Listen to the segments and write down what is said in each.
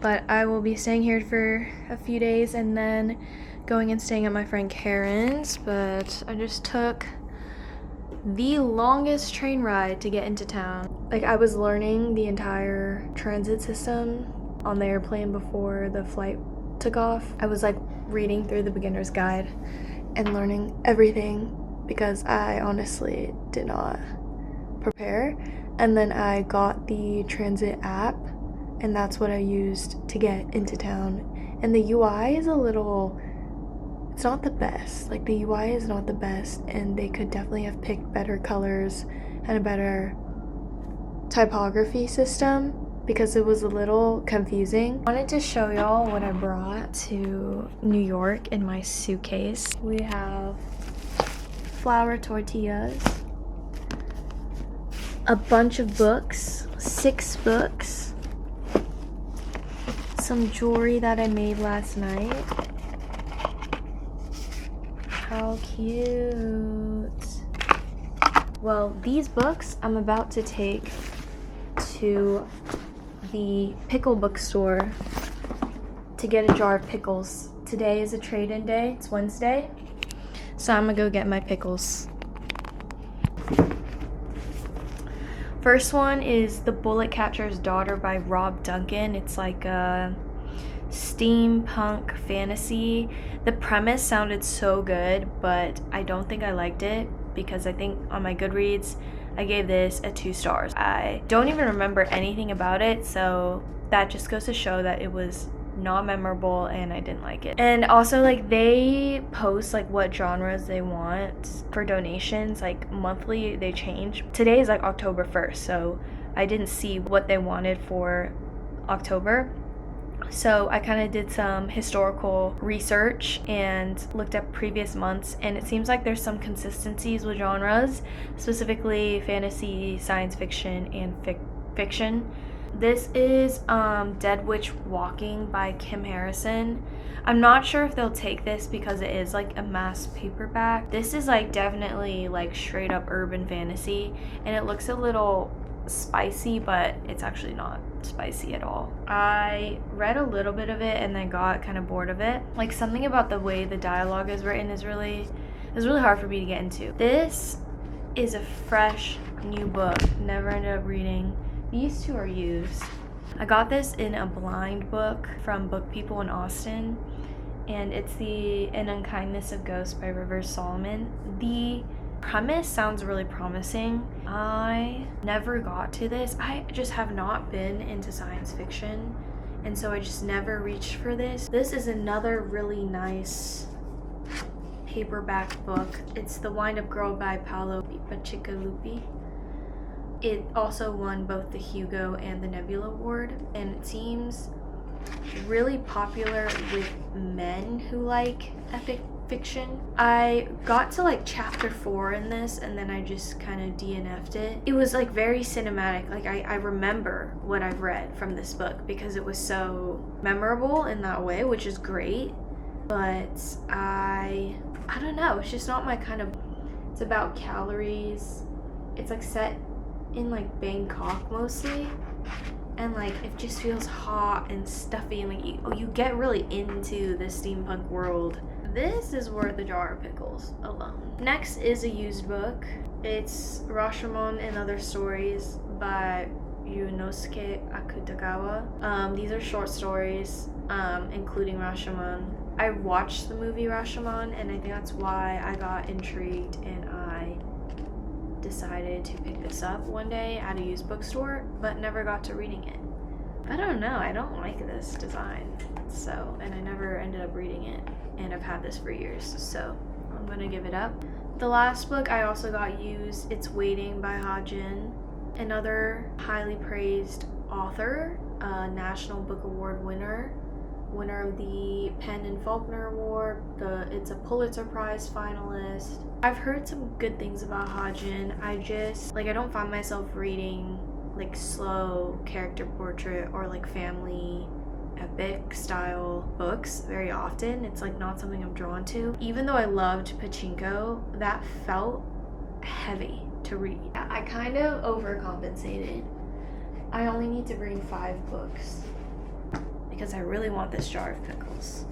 but I will be staying here for a few days and then going and staying at my friend Karen's. But I just took the longest train ride to get into town. Like, I was learning the entire transit system on the airplane before the flight took off. I was like reading through the beginner's guide and learning everything because I honestly did not prepare. And then I got the transit app, and that's what I used to get into town. And the UI is it's not the best. Like, the UI is not the best, and they could definitely have picked better colors and a better typography system because it was a little confusing. I wanted to show y'all what I brought to New York in my suitcase. We have flour tortillas, a bunch of books, 6 books, some jewelry that I made last night. How cute. Well, these books I'm about to take to the pickle bookstore to get a jar of pickles. Today is a trade-in day. It's Wednesday. So I'm gonna go get my pickles. First one is The Bullet Catcher's Daughter by Rob Duncan. It's like a steampunk fantasy. The premise sounded so good, but I don't think I liked it because I think on my Goodreads I gave this a 2 stars. I don't even remember anything about it, so that just goes to show that it was not memorable and I didn't like it. And also, like, they post like what genres they want for donations, like monthly they change. Today is like October 1st, so I didn't see what they wanted for October. So I kind of did some historical research and looked at previous months, and it seems like there's some consistencies with genres, specifically fantasy, science fiction, and fiction. This is Dead Witch Walking by Kim Harrison. I'm not sure if they'll take this because it is like a mass paperback. This is like definitely like straight up urban fantasy, and it looks a little spicy, but it's actually not spicy at all. I read a little bit of it and then got kind of bored of it. Like, something about the way the dialogue is written is really hard for me to get into. This is a fresh new book. Never ended up reading. These 2 are used. I got this in a blind book from Book People in Austin, and it's the An Unkindness of Ghosts by Rivers Solomon. The premise sounds really promising. I never got to this. I just have not been into science fiction, and so I just never reached for this. This is another really nice paperback book. It's The Wind-Up Girl by Paolo Bacigalupi. It also won both the Hugo and the Nebula Award, and it seems really popular with men who like epic fiction. I got to like chapter 4 in this, and then I just kind of DNF'd it. It was like very cinematic. Like, I remember what I've read from this book because it was so memorable in that way, which is great. But I don't know, it's just not my kind of. It's about calories. It's like set in like Bangkok mostly, and like it just feels hot and stuffy, and like you get really into the steampunk world. This is worth a jar of pickles alone. Next is a used book. It's Rashomon and Other Stories by Yunosuke Akutagawa. These are short stories, including Rashomon. I watched the movie Rashomon, and I think that's why I got intrigued, and I decided to pick this up one day at a used bookstore, but never got to reading it. I don't know, I don't like this design, and I never ended up reading it, and I've had this for years, so I'm gonna give it up. The last book I also got used. It's Waiting by Ha Jin, another highly praised author, National Book Award winner of the Penn and Faulkner Award. It's a Pulitzer Prize finalist. I've heard some good things about Ha Jin. I don't find myself reading like slow character portrait or like family epic style books very often. It's like not something I'm drawn to. Even though I loved Pachinko, that felt heavy to read. I kind of overcompensated. I only need to bring 5 books because I really want this jar of pickles.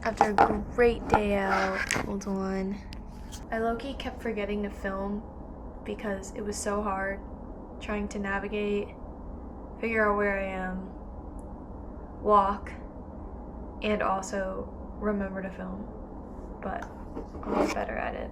After a great day out. Hold on. I low-key kept forgetting to film because it was so hard trying to navigate, figure out where I am, walk, and also remember to film. But I'll get better at it.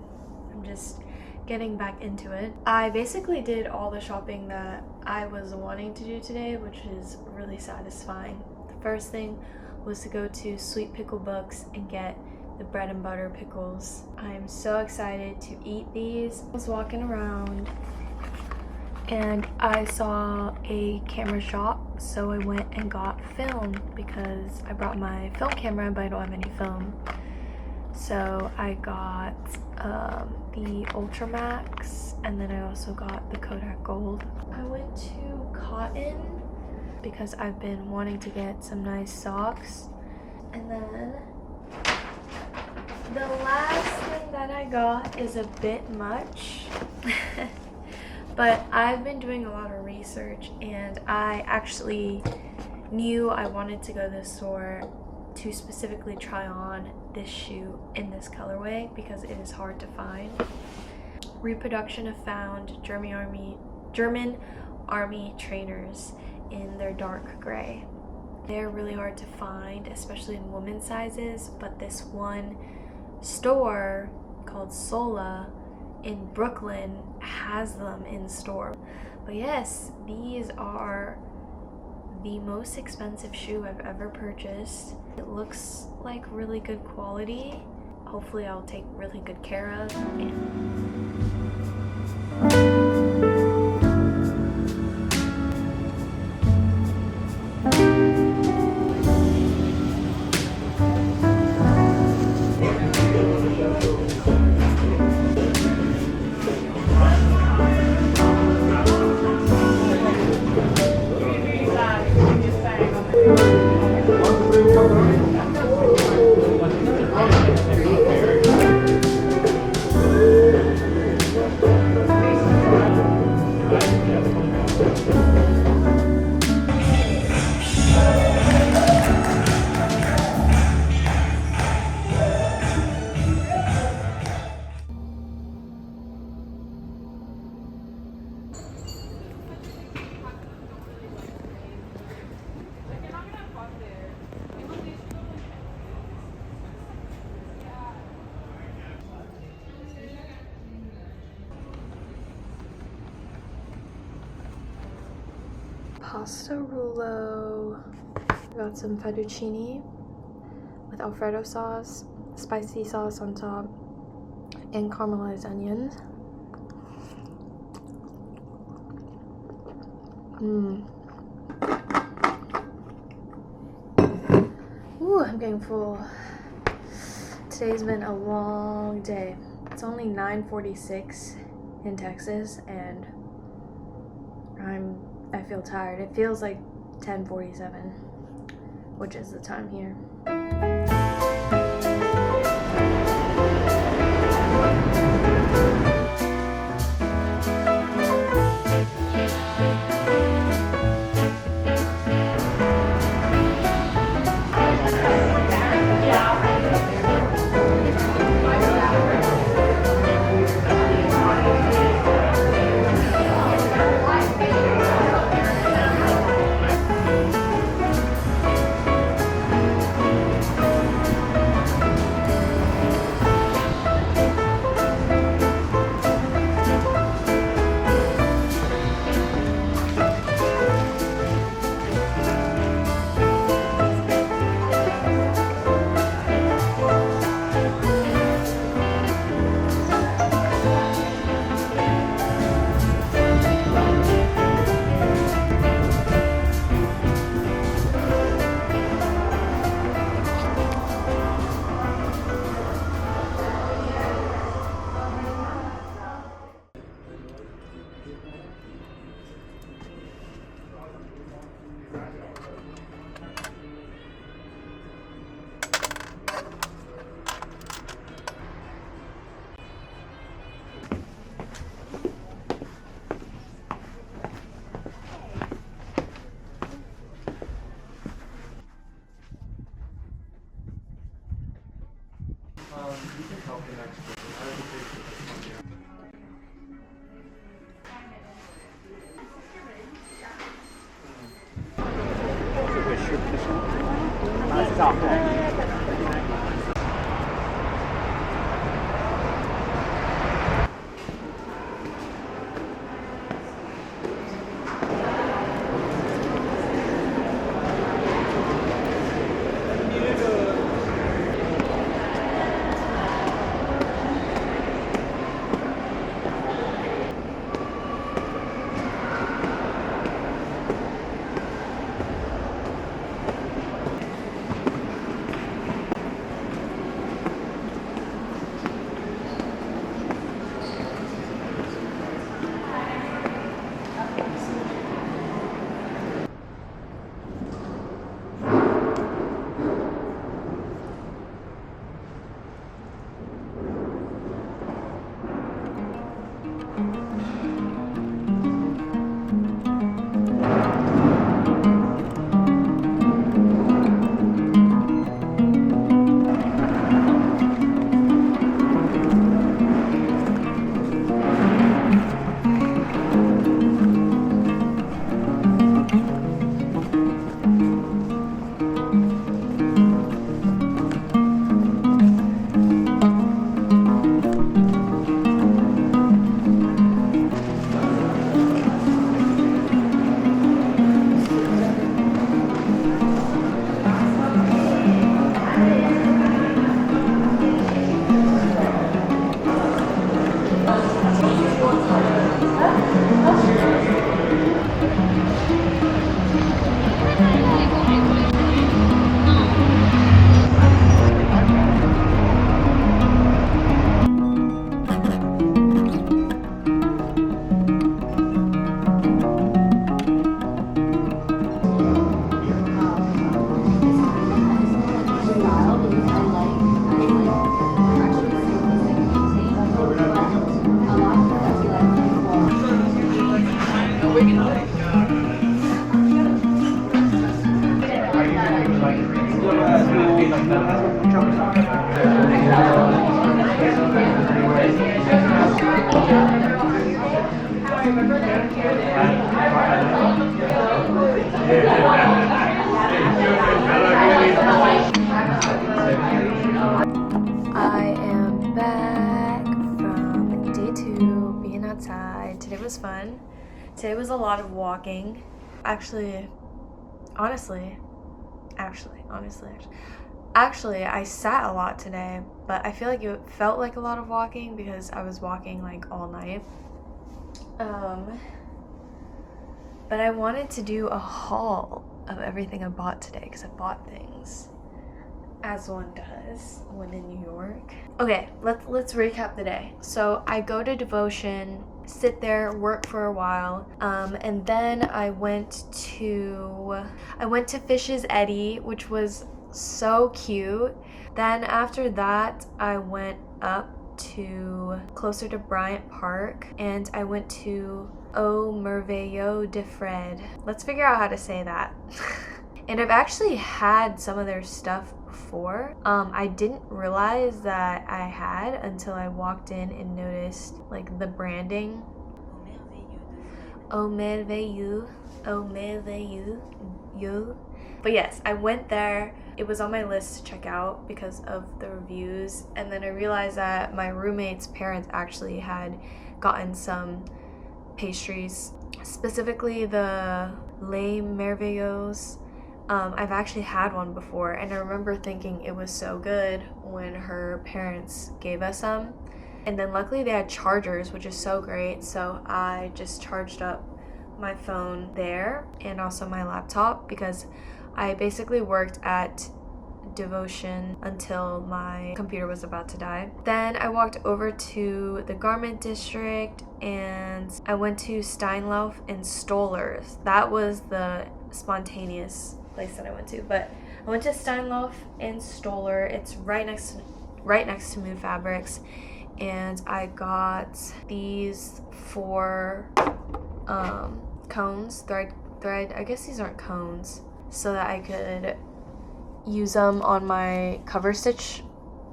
I'm just getting back into it. I basically did all the shopping that I was wanting to do today, which is really satisfying. The first thing was to go to Sweet Pickle Books and get the bread and butter pickles. I'm so excited to eat these. I was walking around and I saw a camera shop, so I went and got film because I brought my film camera but I don't have any film. So I got the Ultramax, and then I also got the Kodak Gold. I went to Cotton because I've been wanting to get some nice socks. And then the last thing that I got is a bit much. But I've been doing a lot of research and I actually knew I wanted to go to the store to specifically try on this shoe in this colorway because it is hard to find. Reproduction of found German Army trainers in their dark gray. They're really hard to find, especially in women's sizes, but this one store called Sola in Brooklyn has them in store. But yes, these are the most expensive shoe I've ever purchased. It looks like really good quality. Hopefully I'll take really good care of. Pasta rouleau. Got some fettuccine with Alfredo sauce, spicy sauce on top, and caramelized onions. Ooh, I'm getting full. Today's been a long day. It's only 9:46 in Texas and I feel tired. It feels like 10:47, which is the time here. I am back from day 2 being outside. Today was fun. Today was a lot of walking. Honestly, I sat a lot today, but I feel like it felt like a lot of walking because I was walking like all night. But I wanted to do a haul of everything I bought today because I bought things, as one does when in New York. Okay, let's recap the day. So I go to Devotion, sit there, work for a while, and then I went to Fish's Eddy, which was so cute. Then after that, I went up to closer to Bryant Park, and I went to Au Merveilleux de Fred. Let's figure out how to say that. And I've actually had some of their stuff before. I didn't realize that I had until I walked in and noticed like the branding. Au Merveilleux, Au Merveilleux, you. But yes, I went there. It was on my list to check out because of the reviews, and then I realized that my roommate's parents actually had gotten some pastries, specifically the Les Merveilleux. I've actually had one before, and I remember thinking it was so good when her parents gave us some. And then luckily they had chargers, which is so great, so I just charged up my phone there and also my laptop because I basically worked at Devotion until my computer was about to die. Then I walked over to the garment district and I went to Steinlauf and Stoller's. That was the spontaneous place that I went to, but I went to Steinlauf and Stoller. It's right next to Mood Fabrics, and I got these 4 cones, thread. I guess these aren't cones, so that I could use them on my cover stitch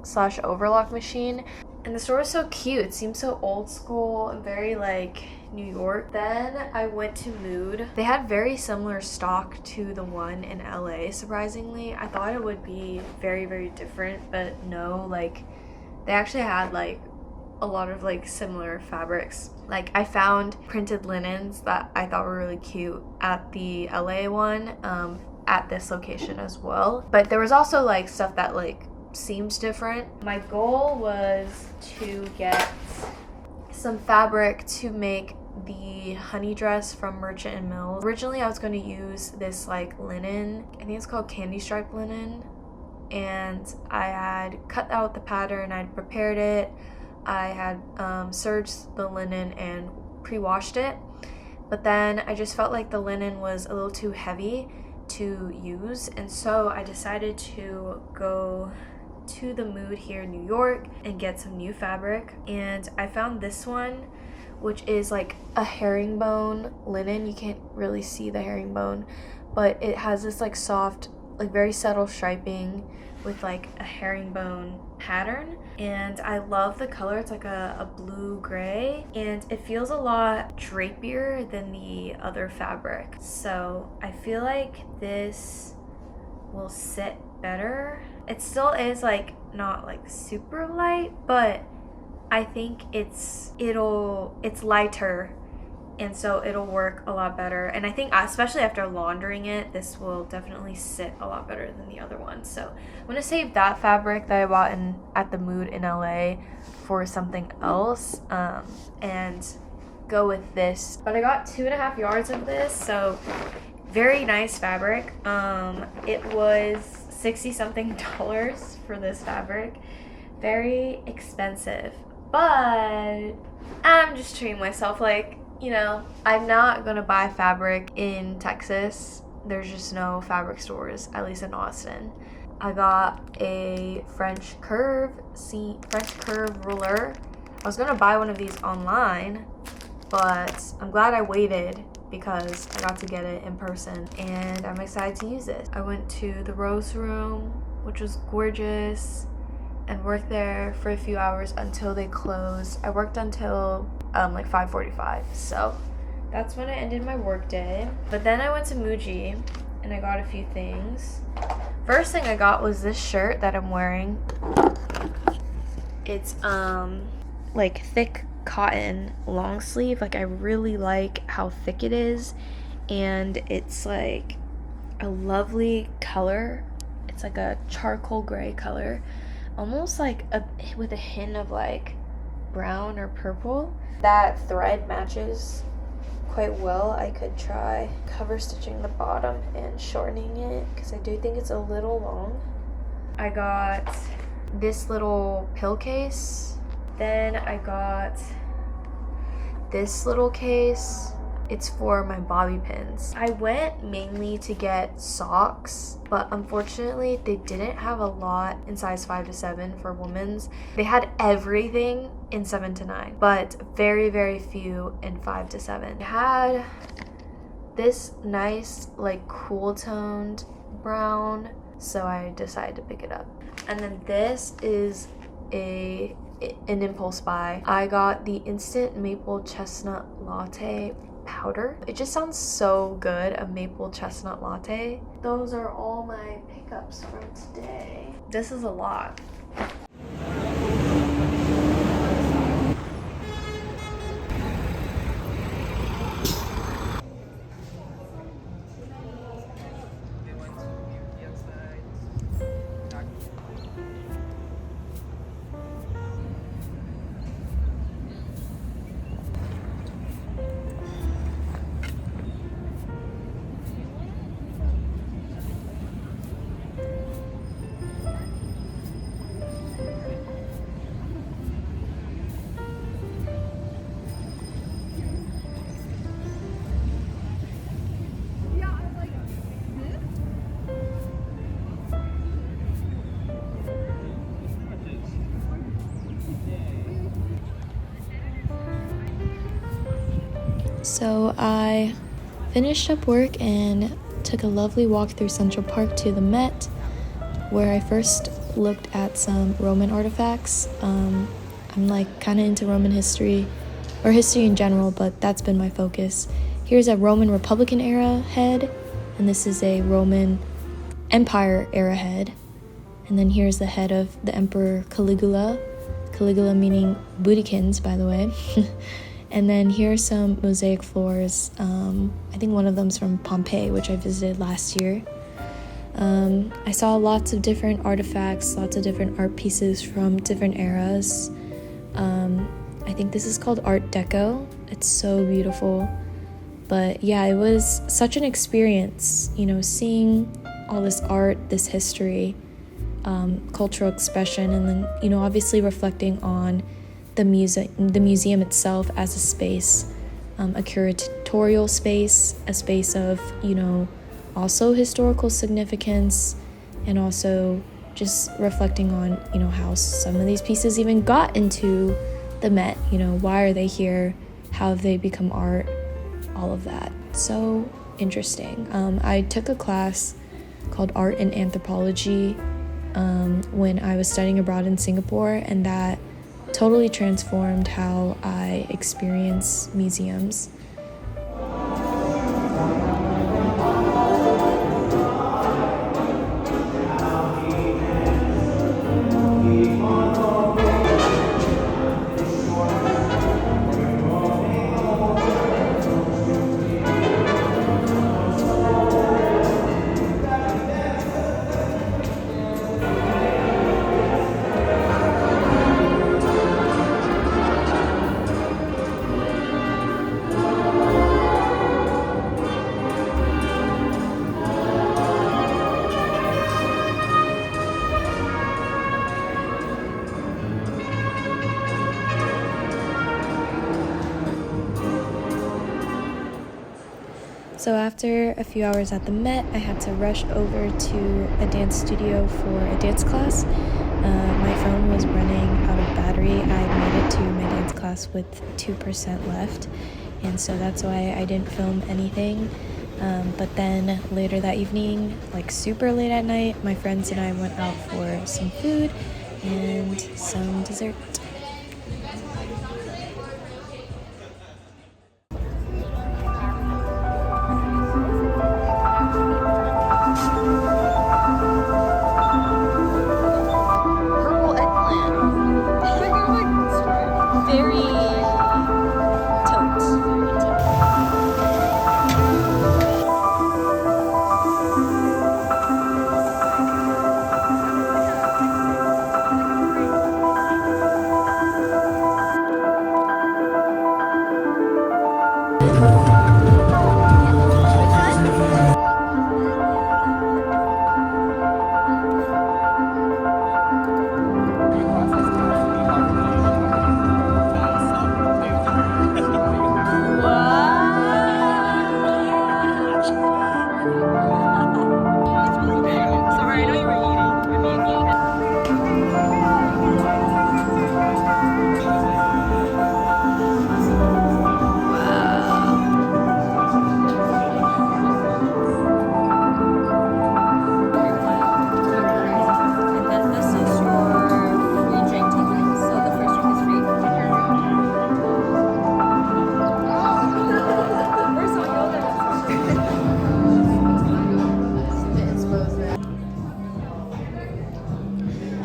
/ overlock machine. And the store was so cute. It seemed so old school and very like New York. Then I went to Mood. They had very similar stock to the one in LA, surprisingly. I thought it would be very, very different, but no, like they actually had like a lot of like similar fabrics. Like I found printed linens that I thought were really cute at the LA one, at this location as well. But there was also like stuff that like seems different. My goal was to get some fabric to make the honey dress from Merchant and Mills. Originally I was going to use this like linen, I think it's called candy stripe linen, and I had cut out the pattern, I'd prepared it, I had serged the linen and pre-washed it, but then I just felt like the linen was a little too heavy to use, and so I decided to go to the Mood here in New York and get some new fabric. And I found this one, which is like a herringbone linen. You can't really see the herringbone, but it has this like soft, like very subtle striping with like a herringbone pattern, and I love the color. It's like a blue gray, and it feels a lot drapier than the other fabric, so I feel like this will sit better. It still is like not like super light, but I think it's lighter, and so it'll work a lot better. And I think especially after laundering it, this will definitely sit a lot better than the other one. So I'm gonna save that fabric that I bought at the Mood in LA for something else, and go with this. But I got 2.5 yards of this, so very nice fabric. It was $60 something for this fabric. Very expensive, but I'm just treating myself. Like, you know, I'm not gonna buy fabric in Texas. There's just no fabric stores, at least in Austin. I got a French curve ruler. I was gonna buy one of these online, but I'm glad I waited because I got to get it in person, and I'm excited to use it. I went to the Rose Room, which was gorgeous, and worked there for a few hours until they closed. I worked until like 5:45, so that's when I ended my work day. But then I went to Muji and I got a few things. First thing I got was this shirt that I'm wearing. It's like thick cotton long sleeve. Like I really like how thick it is, and it's like a lovely color. It's like a charcoal gray color, almost like with a hint of like brown or purple. That thread matches quite well. I could try cover stitching the bottom and shortening it because I do think it's a little long. I got this little pill case. Then I got this little case. It's for my bobby pins. I went mainly to get socks, but unfortunately they didn't have a lot in size 5 to 7 for women's. They had everything in 7 to 9, but very, very few in 5 to 7. They had this nice like cool toned brown, so I decided to pick it up. And then this is an impulse buy. I got the instant maple chestnut latte powder. It just sounds so good, a maple chestnut latte. Those are all my pickups from today. This is a lot. So I finished up work and took a lovely walk through Central Park to the Met, where I first looked at some Roman artifacts. I'm like kind of into Roman history, or history in general, but that's been my focus. Here's a Roman Republican era head, and this is a Roman Empire era head. And then here's the head of the Emperor Caligula. Caligula meaning bootykins, by the way. And then here are some mosaic floors. I think one of them's from Pompeii, which I visited last year. I saw lots of different artifacts, lots of different art pieces from different eras. I think this is called Art Deco. It's so beautiful. But yeah, it was such an experience, seeing all this art, this history, cultural expression, and then, obviously reflecting on the museum itself as a space, a curatorial space, a space of, also historical significance, and also just reflecting on, how some of these pieces even got into the Met, why are they here, how have they become art, all of that. So interesting. I took a class called Art and Anthropology when I was studying abroad in Singapore, and that totally transformed how I experience museums. So after a few hours at the Met, I had to rush over to a dance studio for a dance class. My phone was running out of battery. I made it to my dance class with 2% left, and so that's why I didn't film anything. But then later that evening, like super late at night, my friends and I went out for some food and some dessert.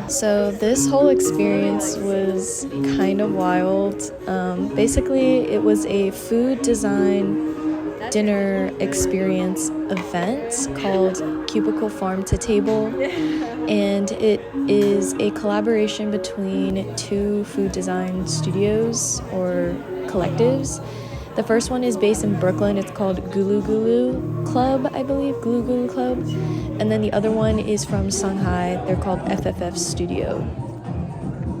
So this whole experience was kind of wild. Basically, it was a food design dinner experience event called Cubicle Farm to Table, and it is a collaboration between two food design studios or collectives. The first one is based in Brooklyn. It's called Gulu Gulu Club, I believe, Gulu Gulu Club. And then the other one is from Shanghai. They're called FFF Studio.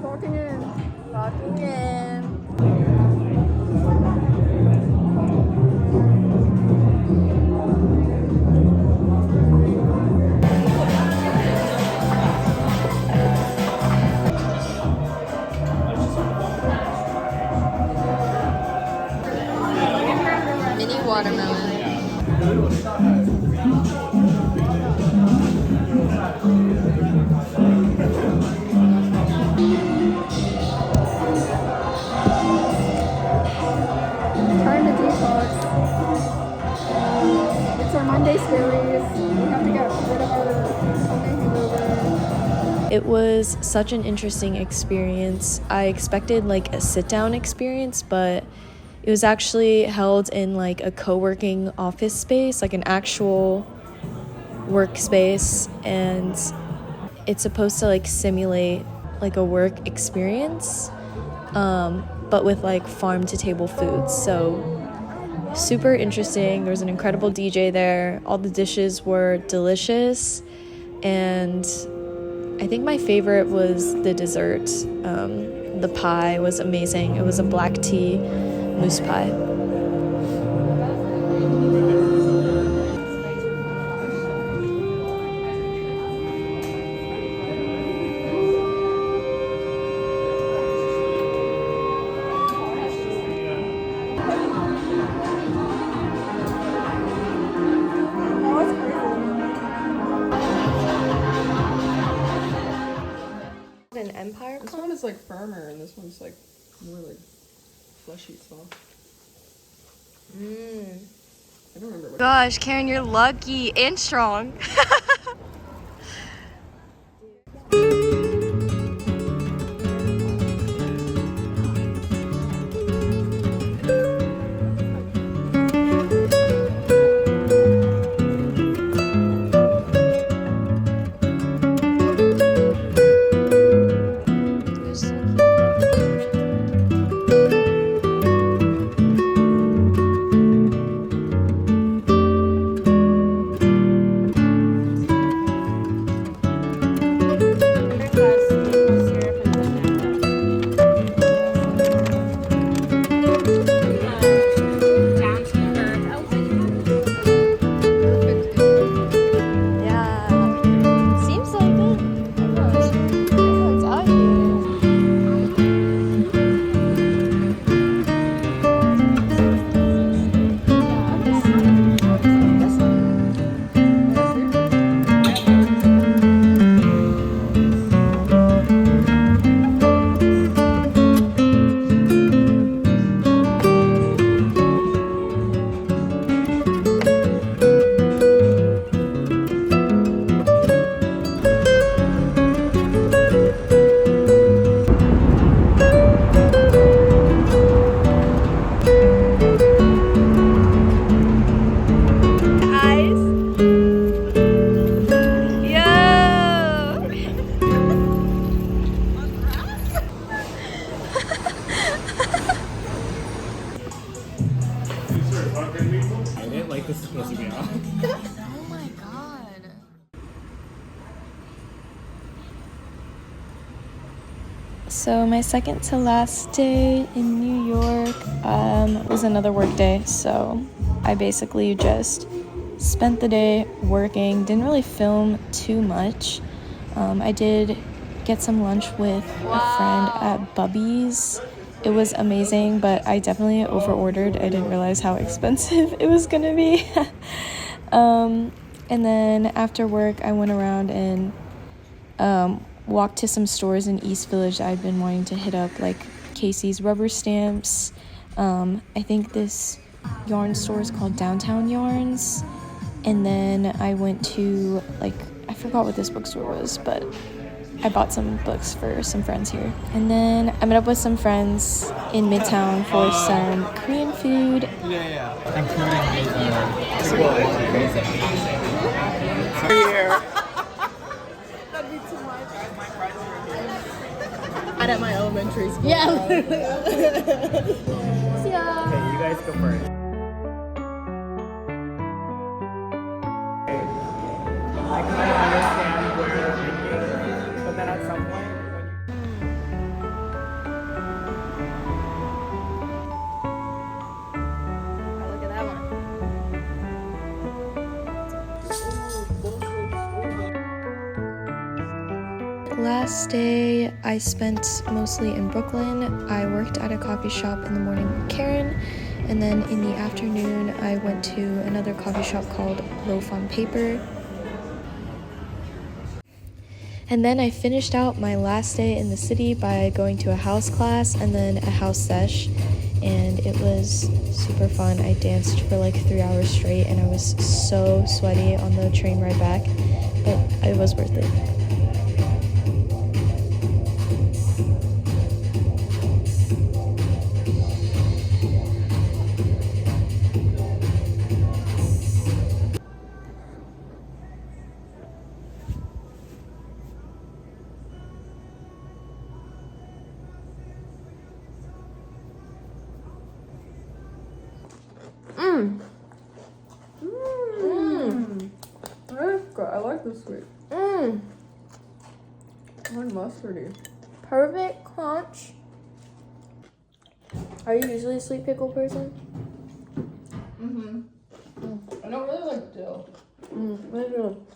Walking in. Mini watermelon. Monday scaries. We have to get rid of our Sunday hangover. It was such an interesting experience. I expected like a sit-down experience, but it was actually held in like a co-working office space, like an actual workspace, and it's supposed to like simulate like a work experience, but with like farm to table foods. So super interesting. There was an incredible DJ there. All the dishes were delicious, and I think my favorite was the dessert. The pie was amazing. It was a black tea mousse pie. An empire. This one is like firmer, and this one's like more like fleshy soft. I don't remember what. Gosh, Karen, you're lucky and strong. I didn't like this supposed to be off. Oh my god. So my second to last day in New York was another work day. So I basically just spent the day working, didn't really film too much. I did get some lunch with a friend at Bubby's. It was amazing, but I definitely overordered. I didn't realize how expensive it was gonna be. And then after work, I went around and walked to some stores in East Village that I'd been wanting to hit up, like Casey's Rubber Stamps. I think this yarn store is called Downtown Yarns. And then I went to, like, I forgot what this bookstore was, but I bought some books for some friends here. And then I met up with some friends in Midtown for some Korean food. Yeah. Including That'd be too much. I'd at my elementary school. Yeah. See ya. Okay, you guys go first. I kind of understand where you're thinking, but then at some point, Look at that one. Last day, I spent mostly in Brooklyn. I worked at a coffee shop in the morning with Karen, and then in the afternoon, I went to another coffee shop called Loaf on Paper. And then I finished out my last day in the city by going to a house class and then a house sesh. and it was super fun. I danced for like 3 hours straight, and I was so sweaty on the train ride back, but it was worth it. That's good. I like the sweet. And mustardy. Perfect crunch. Are you usually a sweet pickle person? I don't really like dill. Me too.